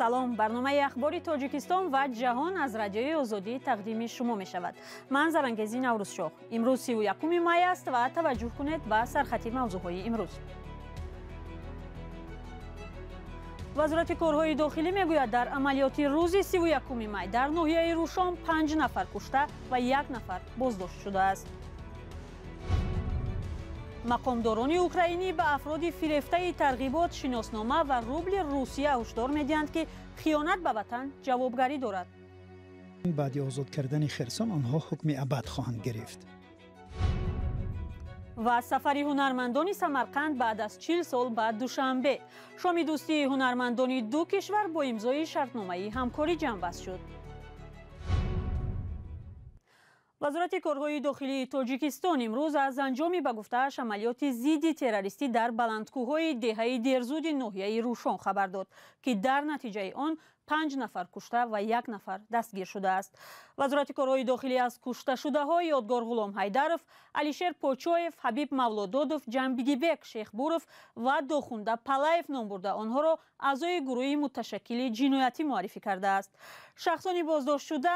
سلام، برنامه اخباری تاجیکستان و جهان از رادیوی آزادی تقدیم شما می شود. من زرنگزی نوروزشاه. امروز 31 می است و توجه کنید به سرخط موضوعهای امروز. وزارت کارهای داخلی میگوید در عملیات روز 31 می در ناحیه روشان 5 نفر کشته و 1 نفر بازداشت شده است. مقامداران اوکراینی به افراد فریفته ترغیبات شناسنامه و روبل روسیه هشدار می‌دهند که خیانت به وطن جوابگری دارد. بعد آزاد کردن خرسان آنها حکم ابد خواهند گرفت. و سفر هنرمندان سمرقند بعد از 40 سال بعد دوشنبه شام دوستی هنرمندان دو کشور با امضای شرطنامه همکاری جنببست شد. وزارت کارهای داخلی تاجیکستان امروز از انجام به گفته‌اش عملیات ضد تروریستی در بلندکوه‌های دهه دیرزود ناحیه روشان خبر داد که در نتیجه آن 5 نفر کشته و 1 نفر دستگیر شده است. وزارت کارهای داخلی از کشته شده‌های یادگار غلام حیدرов، علیشیر پوچویف، حبیب مولودودов، جانبیگیبек شیخبورов و داخونده پالаев نام برده آنها را اعضای گروه متشکل جنایتی معرفی کرده است. شخصانی بازداشت شده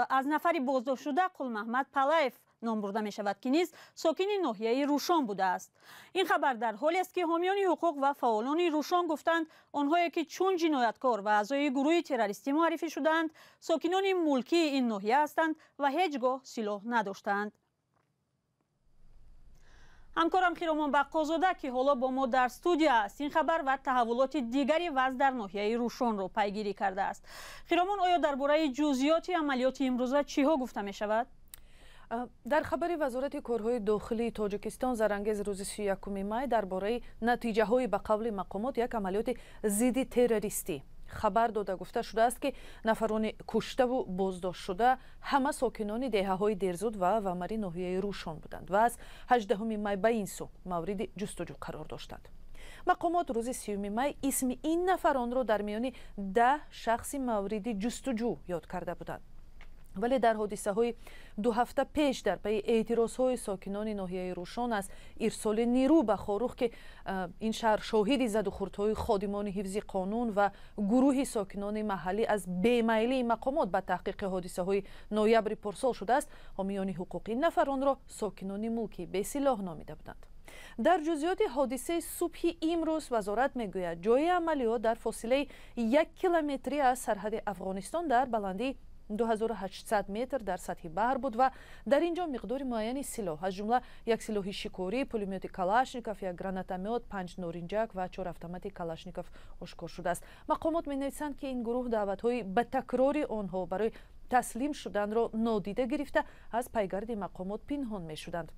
از نفری بازداشت شده قل محمد پالаев نام برده می شود که نیز ساکن ناحیه روشان بوده است. این خبر در حالی است که حامیان حقوق و فعالان روشان گفتند آنهایی که چون جنایتکار و اعضای گروه تروریستی معرفی شدند ساکنان ملکی این ناحیه هستند و هیچگاه سلاح نداشتند. همکارم خیرامان بقازاده که حالا با ما در استودیو است این خبر و تحولات دیگری وضع در ناحیه روشان را پیگیری کرده است. خیرامان، آیا درباره جزئیات عملیات امروزه چیها گفته می شود؟ در خبر وزارت کارهای داخلی تاجیکستان زرانگیز روز 31 می درباره نتیجه های به قول مقامات یک عملیات ضد تروریستی خبر داده گفته شده است که نفران کشته و بازداشت شده همه ساکنان دهه های دیرزود و ومری ناحیه روشان بودند و از 18 می به این سو مورد جستجو قرار داشتند. مقامات روز 30 می اسم این نفران را در میان 10 شخص مورد جستجو یاد کرده بودند. ولی در حادثه های 2 هفته پیش در پی اعتراض های ساکنان ناحیه روشان از ارسال نیرو به خاروخ که این شهر شاهد زد و خوردهای خادمان حفظ قانون و گروه ساکنان محلی از بیمیلی مقامات به تحقیق حادثه های نویبر پارسال شده است، حامیان حقوقی نفران را ساکنان ملکی به سلاح نامیده بودند. در جزئیات حادثه صبح امروز وزارت میگوید جای عملیات در فاصله 1 کیلومتری از سرحد افغانستان در بلندی 2800 متر در سطح بحر بود و در اینجا مقدار معینی سلاح از جمله یک سلاح شکاری، پولومت کلاشنیکوف، یک گرانتومت، 5 نارنجک و 4 اتومات کلاشنیکوف آشکار شده است. مقامات می‌نویسند که این گروه دعوت‌های به تکرار آنها برای تسلیم شدن را نادیده گرفته از پیگرد مقامات پنهان می‌شدند.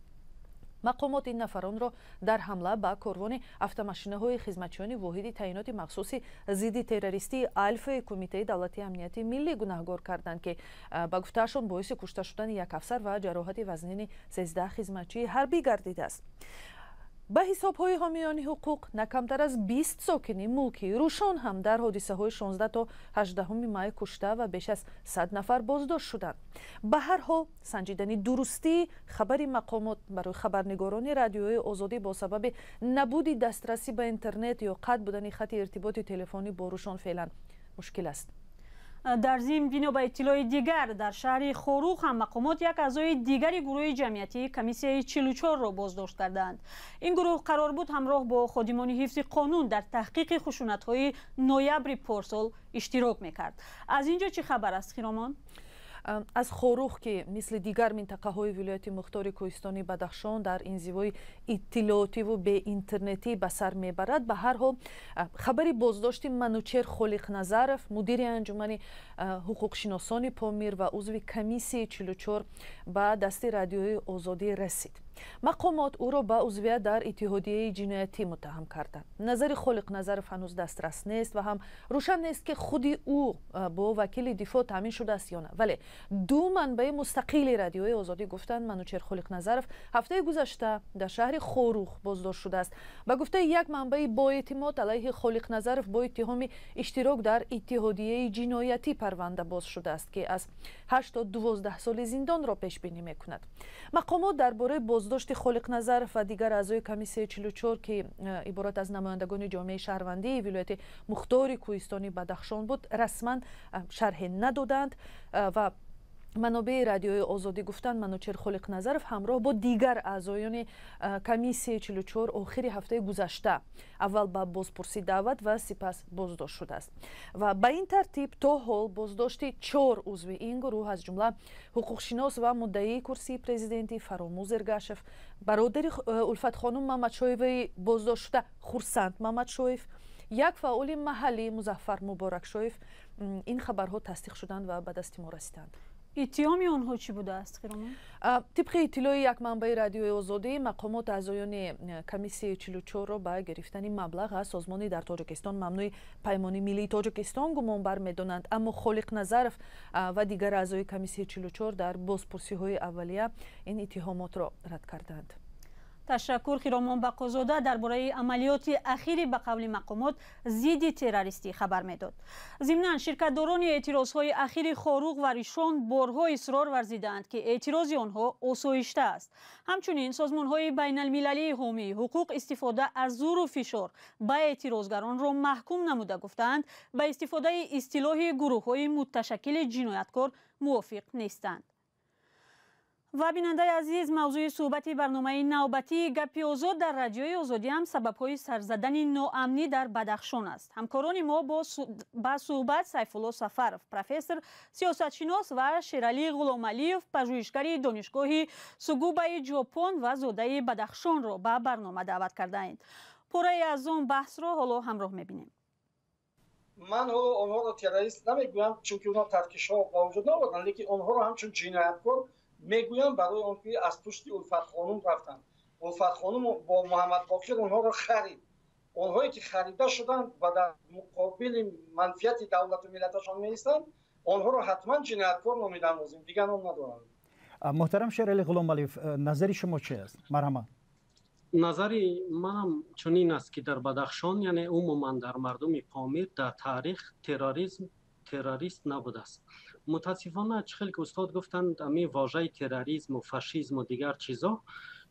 مقامات این نفران را در حمله به کاروان автомашинаҳои خدمتچیان واحد تعیینات مخصوص ضد تروریستی الفا کمیته دولتی امنیت ملی گناهکار کردند که به گفته‌شان باعث کشته شدن یک افسر و جراحت وزنین 13 خدمتچی حربی گردیده است. به حساب های حامیان حقوق نکمتر از 20 ساکن ملکی روشان هم در حادثه های 16 تا 18 می کشته و بیش از 100 نفر بازداشت شدند. به هر حال سنجیدن درستی خبر مقامات برای خبرنگاران رادیوی آزادی با سبب نبود دسترسی به اینترنت یا قطع بودن خط ارتباط تلفنی با روشان فعلا مشکل است. در ضمن بنا به اطلاع دیگر در شهر خاروخ هم مقامات یک اعضای دیگری گروه جمعیتی کمیسیه 44 را بازداشت کردند. این گروه قرار بود همراه با خادمان حفظ قانون در تحقیق خشونت‌های نویبر پارسال اشتراک میکرد. از اینجا چه خبر است خیرامان؟ از خاروخ که مثل دیگر منطقه های ولایت مختار کوهستانی بدخشان در انزوای اطلاعاتی و به اینترنتی به سر میبرد، به هر حال خبری بازداشت منوچهر خالق‌نظرов مدیر انجمن حقوق شناسان پامیر و عضو کمیسیه 44 به دست رادیوی آزادی رسید. مقامات او را به عضویت در اتحادیه جنایتی متهم کردند. نظر خالق‌نظرов هنوز دسترس نیست و هم روشن نیست که خود او با وکیل دفاع تامین شده است یا نه. ولی دو منبع مستقل رادیوی آزادی گفتند منوچهر خالق‌نظرов هفته گذشته در شهر خاروخ بازداشت شده است. به گفته یک منبع با اعتماد علیه خالق‌نظرов با اتهام اشتراک در اتحادیه جنایتی پرونده باز شده است که از 8 تا 12 سال زندان را پیش بینی می‌کند. مقامات درباره بازداشت بازداشت خالق نظر و دیگر اعضای کمیسیون 44 که عبارت از نمایندگان جامعه شهروندی ولایت مختار کوهستانی بدخشان بود رسما شرح ندادند و منابع رادیوی آزادی گفتند منوچهر خالق نظرов همراه با دیگر اعضایان کمیسیون 44 آخر هفته گذشته اول به بازپرسی دعوت و سپس بازداشت شده است و به این ترتیب تا حال بازداشت 4 عضو این گروه از جمله حقوقشناس و مدعی کرسی پرزیدنتی فراموز ارگاشف، برادر الفت خانم محمدشایف بازداشت شده خورسند محمدشایف، یک فعال محلی مظفر مبارکشایف این خبرها تصدیق شدند و به دست ما رسیدند. اتهام آنها چی بوده است خیرمان؟ طبق اطلاع یک منبع رادیوی آزادی مقامات اعضایان کمیسیون 44 را به گرفتن مبلغ از سازمانی در تاجیکستان ممنوع پیمان ملی تاجیکستان گمان بر می‌دانند، اما خالق نظرов و دیگر اعضای کمیسیون 44 در بازپرسی‌های اولیه این اتهامات را رد کردند. تشکر خیرامان بقازاده درباره عملیات اخیری به قول مقامات ضد تروریستی خبر میداد. ضمناً شرکت‌داران اعتراضهای اخیر خاروق و ریشان بارها اصرار ورزیدند که اعتراض آنها آسایشته است. همچنین سازمان‌های بین المللی حامی حقوق استفاده از زور و فشار به اعتراضگران را محکوم نموده گفتند به استفاده اصطلاح گروه‌های متشکل جنایتکار موافق نیستند. و بیننده عزیز، موضوع صحبت برنامه نوبتی گپی آزاد در رادیوی آزادی هم سبب‌های سرزدن ناامنی در بدخشان است. همکاران ما با صحبت سیفالله سفرов، پروفسور سیاستشناس و شیرعلی غلامعلیov، پژوهشگر دانشگاه سوگوبای ژاپن و زاده بدخشان را به برنامه دعوت کرده‌اند. پاره از آن بحث را حالا همراه می‌بینیم. من آنها را تروریست نمیگویم چون که اونها تفکیش‌ها با وجود نبودن، لیکن آنها را همچون جنایتکار میگویم برای آنکه از پشت الفت خانم رفتن. الفت خانم با محمد باقر آنها را خرید. آنهایی که خریده شدند و در مقابل منفعت دولت و ملتشان میستند، آنها را حتما جنایتکار نامیدن لازم، دیگر نام ندارند. محترم شیرعلی غلامعلیov، نظر شما چی است؟ مرحبا. نظری منم چنین است که در بدخشان یعنی عموما در مردم پامیر در تاریخ تروریست نبوده است. متاسفانه چخیل که استاد گفتند امی واژه تروریسم و فاشیسم و دیگر چیزا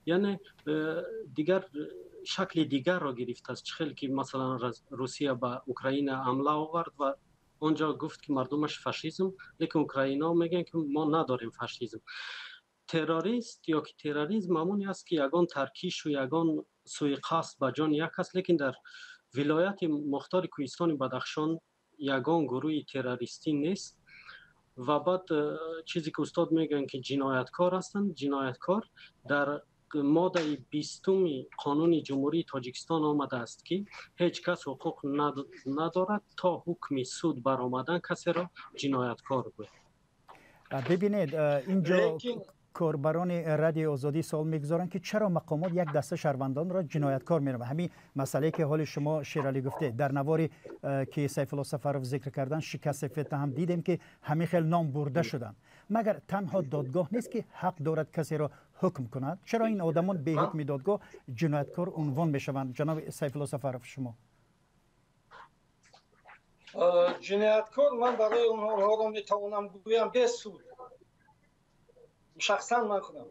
یعنی دیگر شکل دیگر را گرفته است. چخیل که مثلا روسیه به اوکراین حمله آورد و اونجا گفت که مردمش فاشیسم، لیکن اوکراینا میگن که ما نداریم فاشیسم. تروریست یا که تروریسم همونی است که یگان ترکیش و یگان سوی قصد به جان یک است، لیکن در ولایت مختار کوهستان بدخشان یگان گروه تروریستی نیست. و بعد چیزی که استاد میگن که جنایتکار هستند، جنایتکار در ماده 20 قانون جمهوری تاجیکستان آمده است که هیچ کس حقوق ندارد تا حکم سود برآمدن کسی را جنایتکار بود. ببینید اینجا کاربران رادیو آزادی سوال میگذارن که چرا مقامات یک دسته شهروندان را جنایتکار می‌دانند. همین مسئله که حال شما شیرعلی گفته در نواری که سیفالله سفرov ذکر کردن شکست فتنه هم دیدیم که همین خیلی نام برده شدن. مگر تنها دادگاه نیست که حق دارد کسی را حکم کند؟ چرا این آدمان به حکم دادگاه جنایتکار عنوان میشوند؟ جناب سیفالله سفرov شما. جنایتکار من برای اونها را میتوانم بگویم به سود. شخصا من خودم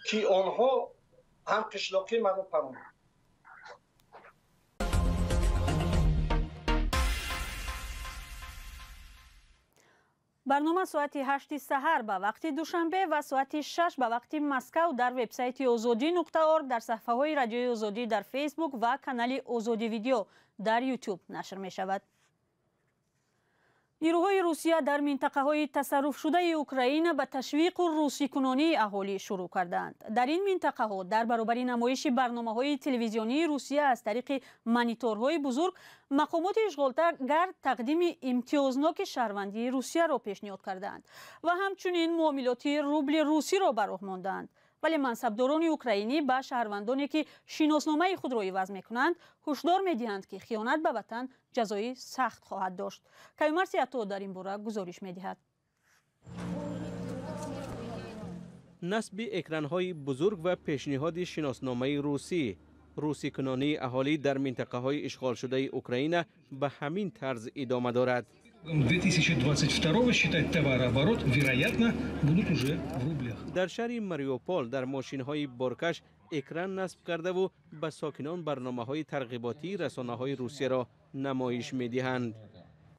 که آنها هم قشلاقی مرا پراند. برنامه ساعت 8 سحر به وقت دوشنبه و ساعت 6 به وقت مسکو در وبسایت azadi.org، در صفحه های رادیوی آزادی در فیسبوک و کانال آزادی ویدیو در یوتیوب نشر می شود. نیروهای روسیه در منطقه های تصرف شده اوکراین به تشویق و روسی کنانی اهالی شروع کردند. در این منطقه ها در برابر نمایش برنامه های تلویزیونی روسیه از طریق مانیتورهای بزرگ، مقامات اشغالگر تقدیم امتیازناک شهروندی روسیه را پیشنهاد کردند و همچنین معاملات روبل روسی را به راه ماندند. ولی منصبداران اوکراینی به شهروندانی که شناسنامه خود را عوض میکنند هشدار میدهند که خیانت به وطن جزای سخت خواهد داشت. کیومرث عطا در این باره گزارش میدهد. نصب اکرانهای بزرگ و پیشنهاد شناسنامه روسی کنانی اهالی در منطقه های اشغال شده اوکراین به همین طرز ادامه دارد. 2022 считать товарооборот, вероятно, будут уже в рублях. در شهر ماریوپول در ماشین‌های بارکش اکران نصب کرده و به ساکنان برنامه‌های ترغیباتی رسانه‌های روسیه را نمایش می‌دهند.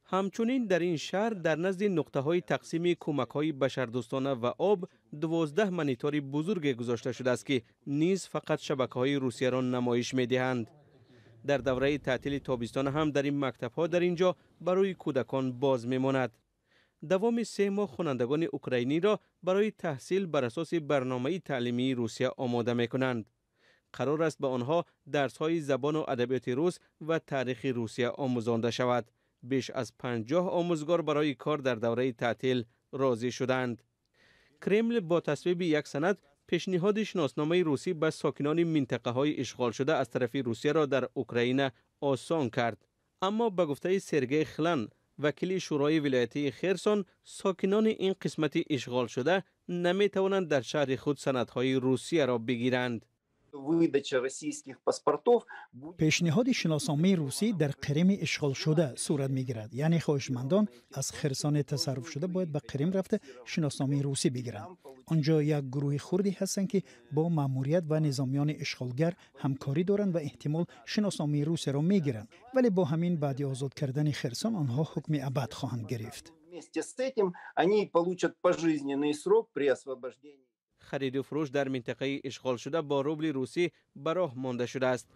همچنین در این شهر در نزد نقطه‌های تقسیم کمک‌های بشردوستانه و آب 12 مانیتور بزرگ گذاشته شده است که نیز فقط شبکه‌های روسیه را نمایش می‌دهند. در دوره تعطیل تابستان هم در این مکتب‌ها در اینجا برای کودکان باز می‌ماند. دوام 3 ماه خوانندگان اوکراینی را برای تحصیل بر اساس برنامه تعلیمی روسیه آماده می‌کنند. قرار است به آنها درس‌های زبان و ادبیات روس و تاریخ روسیه آموزانده شود. بیش از 50 آموزگار برای کار در دوره تعطیل راضی شدند. کرمل با تصویب یک سند پیشنهاد شناسنامه روسی به ساکنان منطقه‌های اشغال شده از طرف روسیه را در اوکراین آسان کرد. اما به گفته سرگئی خلن، وکیل شورای ولایتی خرسون، ساکنان این قسمت اشغال شده نمی توانند در شهر خود سندهای روسیه را بگیرند. پیشنهاد شناسنامه روسی در قرم اشغال شده صورت میگیرد، یعنی خواهشمندان از خرسان تصرف شده باید به قرم رفته شناسنامه روسی بگیرند. آنجا یک گروه خردی هستند که با ماموریت و نظامیان اشغالگر همکاری دارند و احتمال شناسنامه روسی را میگیرند، ولی با همین بعد آزاد کردن خرسان آنها حکم ابد خواهند گرفت. خرید و فروش در منطقه اشغال شده با روبل روسی به راه مانده شده است.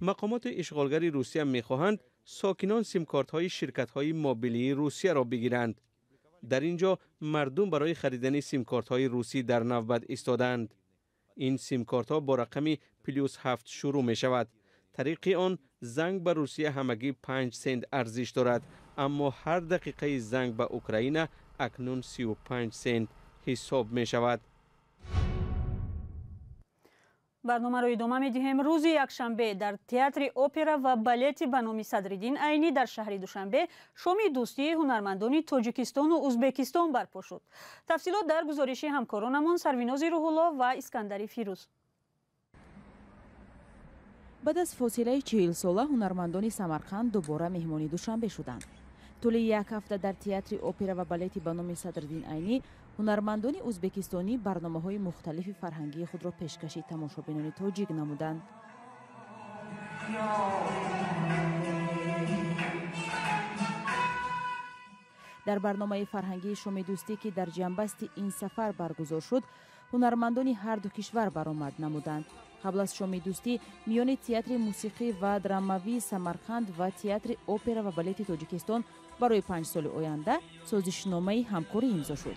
مقامات اشغالگری روسیه می‌خواهند ساکنان سیمکارت‌های شرکت‌های موبیلی روسیه را بگیرند. در اینجا مردم برای خریدن سیمکارت‌های روسی در نوبت ایستادند. این سیمکارت‌ها با رقم +7 شروع می‌شود. طریق آن زنگ به روسیه همگی 5 سنت ارزش دارد، اما هر دقیقه زنگ به اوکراین اکنون 35 سنت حساب می شود. برنامه را ادامه می دهیم. روز یکشنبه در تئاتر اپرا و بالت به نام صدرالدین عینی در شهر دوشنبه شام دوستی هنرمندان تاجیکستان و ازبکستان برپا شد. تفصیلات در گزارش همکارانمان سرویناز روح‌الله و اسکندر فیروز. بعد از فاصله 40 ساله هنرمندان سمرقند دوباره مهمانی دوشنبه شدند. طول یک هفته در تئاتر اپرا و بالت به نام صدرالدین عینی هنرمندان ازبکستانی برنامه‌های مختلف فرهنگی خود را پیشکش تماشابینان تاجیک نمودند. در برنامه فرهنگی شام دوستی که در جنبست این سفر برگزار شد، هنرمندان هر دو کشور برآمد نمودند. قبل از شام دوستی میان تئاتر موسیقی و دراموی سمرقند و تئاتر اپرا و بالت تاجیکستان برای 5 سال آینده سازشنامه همکاری امضا شد.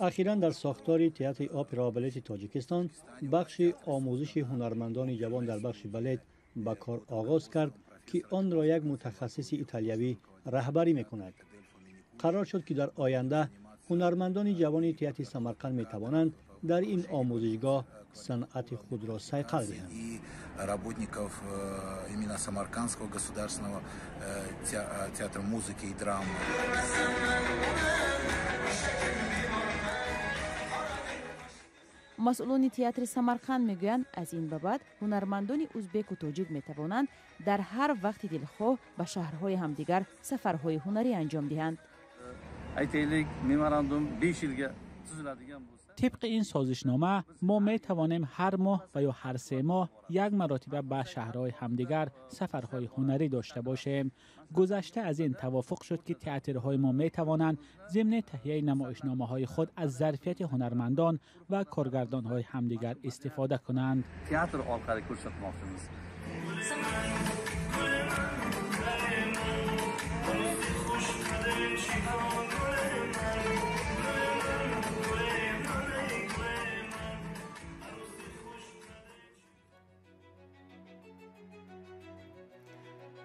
اخیراً در ساختار تئاتر اپرا و بالت تاجیکستان بخش آموزش هنرمندان جوان در بخش بالت به کار آغاز کرد که آن را یک متخصص ایتالیایی رهبری می‌کند. قرار شد که در آینده هنرمندان جوان تئاتر سمرقند می‌توانند در این آموزشگاه صنعت خود را صیقل دهند. مسئولان تئاتر سمرقند میگویند از این به بعد هنرمندان ازبک و تاجیک میتوانند در هر وقت دلخواه به شهرهای همدیگر سفرهای هنری انجام دهند. طبق این سازشنامه ما می توانیم هر ماه و یا هر 3 ماه یک مرتبه به شهرهای همدیگر سفرهای هنری داشته باشیم. گذشته از این توافق شد که تئاترهای ما می توانند ضمن تهیه نمایشنامه‌های خود از ظرفیت هنرمندان و کارگردان‌های همدیگر استفاده کنند. تئاتر orqali ko'rsatmoqchimiz.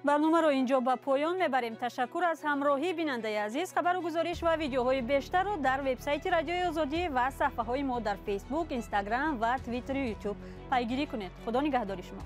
برنامه را اینجا به پایان میبریم. تشکر از همراهی بیننده عزیز. خبر و گزارش و ویدیوهای بیشتر را در وبسایت رادیوی آزادی و صفحه های ما در فیسبوک، اینستاگرام و توییتر و یوتیوب پیگیری کنید. خدا نگهدار شما.